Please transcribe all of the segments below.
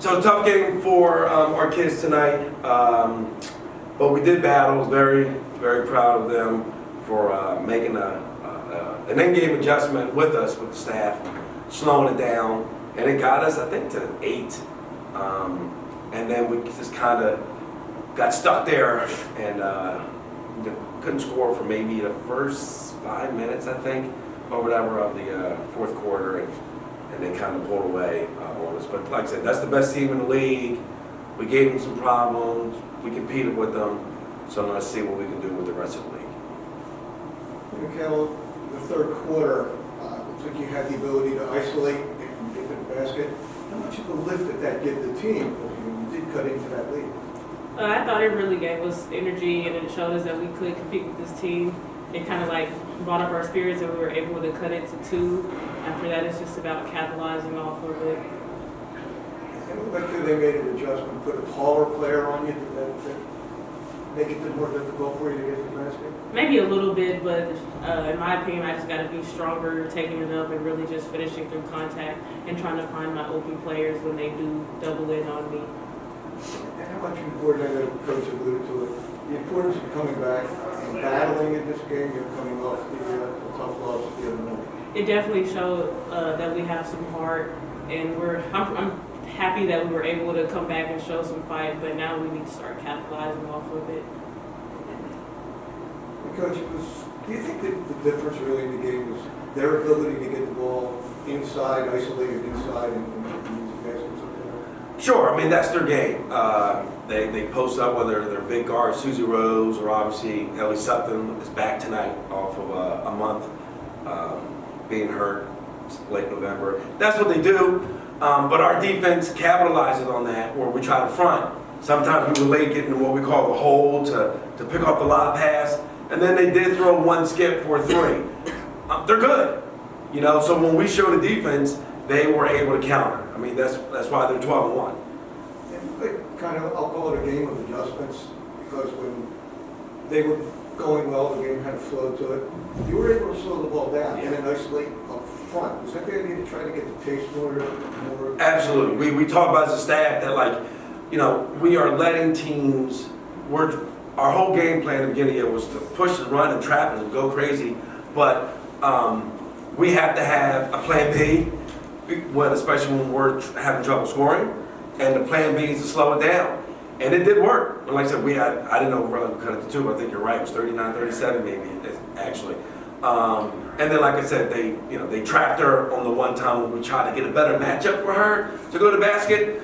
So tough game for our kids tonight, but we did battle. Very, very proud of them for making an in-game adjustment with us, with the staff, slowing it down, and it got us, I think, to 8. And then we just kind of got stuck there and couldn't score for maybe the first 5 minutes, I think, or whatever, of the fourth quarter, and they kind of pulled away on us. But like I said, that's the best team in the league. We gave them some problems. We competed with them. So let's see what we can do with the rest of the league. Makayla, the third quarter, looks like you had the ability to isolate and get to the basket. How much of a lift did that give the team? You did cut into that lead. I thought it really gave us energy, and it showed us that we could compete with this team. It kind of like brought up our spirits, and we were able to cut it to 2. After that, it's just about capitalizing off of it. And it looked like they made an adjustment, put a taller player on you. Did that make it more difficult for you to get to the basket? Maybe a little bit, but in my opinion, I just got to be stronger, taking it up, and really just finishing through contact and trying to find my open players when they do double in on me. And how much important, I know the coach alluded to it, the importance of coming back and battling in this game, you're coming off the tough loss the other night. It definitely showed that we have some heart, and I'm happy that we were able to come back and show some fight, but now we need to start capitalizing off of it. Coach, do you think that the difference really in the game was their ability to get the ball inside, isolated inside, and use the baskets up there? Sure, I mean, that's their game. They post up, whether they're big guards, Susie Rose, or obviously Ellie Sutton is back tonight off of a month being hurt, late November. That's what they do. But our defense capitalizes on that, where we try to front. Sometimes we were late getting what we call the hold to pick up the lob pass, and then they did throw one skip for a 3. They're good, you know. So when we show the defense, they were able to counter. I mean, that's why they're 12-1. And kind of, I'll call it a game of adjustments, because when they were going well, the game kind of flowed to it. You were able to slow the ball down and then isolate up front. Was that the idea to try to get the pace more? Absolutely. We talk about as a staff that, like, you know, we are letting teams. Our whole game plan at the beginning of the year was to push and run and trap and go crazy, but we have to have a plan B, especially when we're having trouble scoring, and the plan B is to slow it down. And it did work. And like I said, I didn't know we were going to cut it to 2, but I think you're right. It was 39-37 maybe, actually. And then, like I said, they trapped her on the one time when we tried to get a better matchup for her to go to the basket.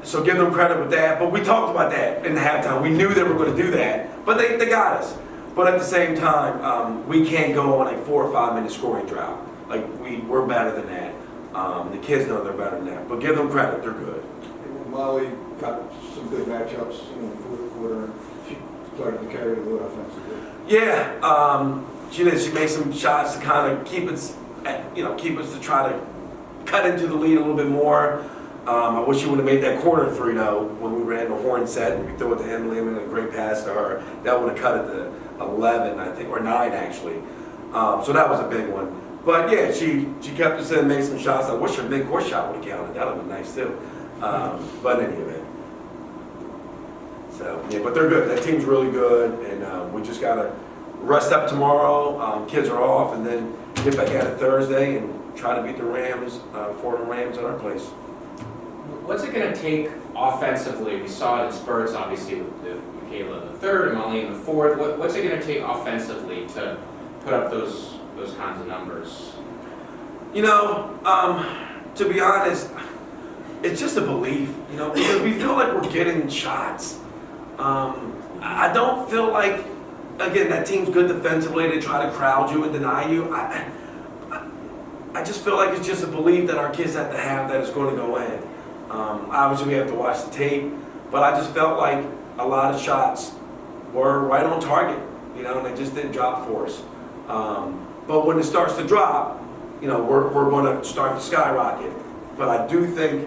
So give them credit with that. But we talked about that in the halftime. We knew they were going to do that, but they got us. But at the same time, we can't go on a 4 or 5 minute scoring drought. Like, we're better than that. The kids know they're better than that. But give them credit, they're good. Molly got some good matchups in the fourth quarter. She started to carry the load offensively. Yeah, she did. She made some shots to kind of keep us to try to cut into the lead a little bit more. I wish she would have made that corner 3 though when we ran the horn set and we threw it to Emily and a great pass to her. That would have cut it to 11, I think, or 9 actually. So that was a big one. But yeah, she kept us in, made some shots. I wish her big court shot would have counted. That would have been nice too. But in any event. So yeah, but they're good. That team's really good, and we just gotta rest up tomorrow. Kids are off, and then get back at it Thursday and try to beat the Rams, Florida Rams at our place. What's it going to take offensively? We saw it in spurts, obviously, with Makayla in the third and Molly in the fourth. What's it going to take offensively to put up those kinds of numbers? You know, to be honest, it's just a belief, you know, because we feel like we're getting shots. I don't feel like, again, that team's good defensively. They try to crowd you and deny you. I just feel like it's just a belief that our kids have to have that it's going to go in. Obviously, we have to watch the tape, but I just felt like a lot of shots were right on target, you know, and they just didn't drop for us. But when it starts to drop, you know, we're going to start to skyrocket. But I do think,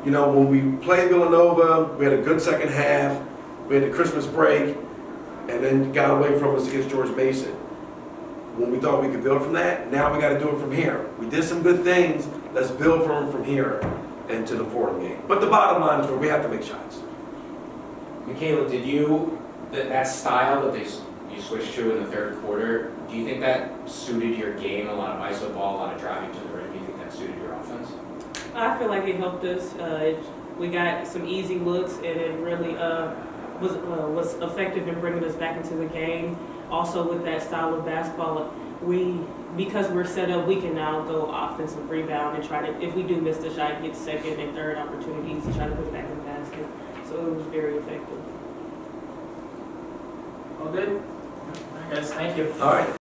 you know, when we played Villanova, we had a good second half. We had the Christmas break, and then got away from us against George Mason. When we thought we could build from that, now we got to do it from here. We did some good things. Let's build from here. into the Fordham game. But the bottom line is where we have to make shots. Makayla, did that style that you switched to in the third quarter, do you think that suited your game? A lot of iso ball, a lot of driving to the rim. Do you think that suited your offense? I feel like it helped us. We got some easy looks, and it really was effective in bringing us back into the game. Also, with that style of basketball, because we're set up, we can now go offensive rebound and try to, if we do miss the shot, get second and third opportunities to try to put it back in the basket. So it was very effective. All good? All right, guys, thank you. All right.